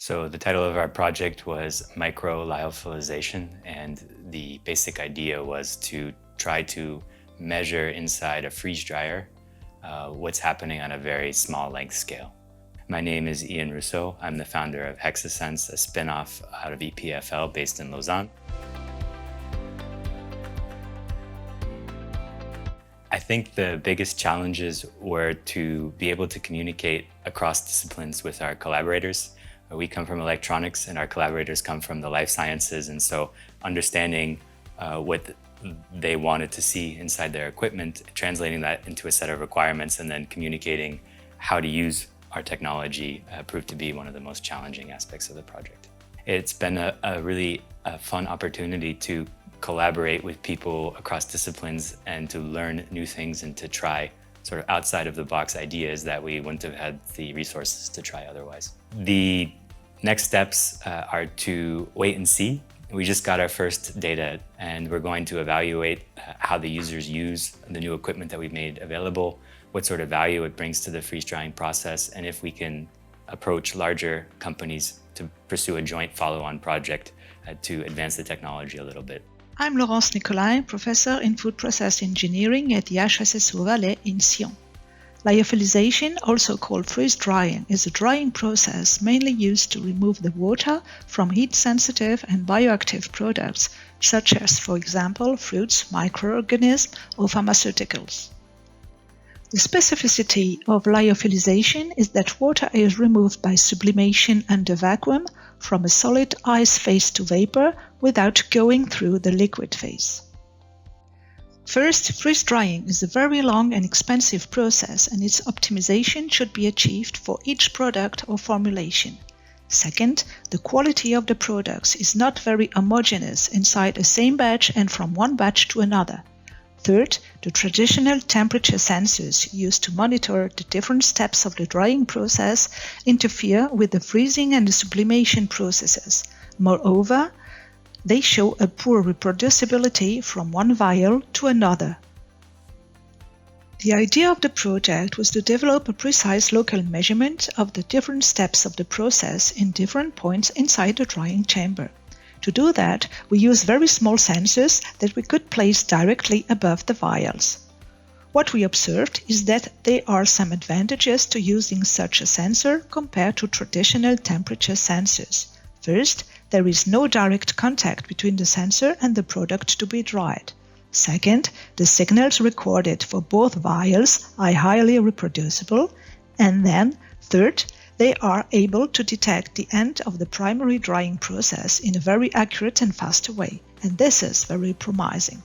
So the title of our project was Micro-lyophilisation, and the basic idea was to try to measure inside a freeze dryer what's happening on a very small length scale. My name is Ian Rousseau. I'm the founder of Hexisense, a spin-off out of EPFL based in Lausanne. I think the biggest challenges were to be able to communicate across disciplines with our collaborators. We come from electronics and our collaborators come from the life sciences, and so understanding what they wanted to see inside their equipment, translating that into a set of requirements, and then communicating how to use our technology proved to be one of the most challenging aspects of the project. It's been a really fun opportunity to collaborate with people across disciplines and to learn new things and to try sort of outside of the box ideas that we wouldn't have had the resources to try otherwise. The next steps are to wait and see. We just got our first data and we're going to evaluate how the users use the new equipment that we've made available, what sort of value it brings to the freeze drying process, and if we can approach larger companies to pursue a joint follow-on project to advance the technology a little bit. I'm Laurence Nicolai, professor in food process engineering at the HSSO Valais in Sion. Lyophilization, also called freeze drying, is a drying process mainly used to remove the water from heat-sensitive and bioactive products, such as, for example, fruits, microorganisms, or pharmaceuticals. The specificity of lyophilization is that water is removed by sublimation under vacuum from a solid ice phase to vapor without going through the liquid phase. First, freeze drying is a very long and expensive process, and its optimization should be achieved for each product or formulation. Second, the quality of the products is not very homogeneous inside the same batch and from one batch to another. Third, the traditional temperature sensors used to monitor the different steps of the drying process interfere with the freezing and the sublimation processes. Moreover, they show a poor reproducibility from one vial to another. The idea of the project was to develop a precise local measurement of the different steps of the process in different points inside the drying chamber. To do that, we use very small sensors that we could place directly above the vials. What we observed is that there are some advantages to using such a sensor compared to traditional temperature sensors. First, there is no direct contact between the sensor and the product to be dried. Second, the signals recorded for both vials are highly reproducible. And then, third, they are able to detect the end of the primary drying process in a very accurate and fast way, and this is very promising.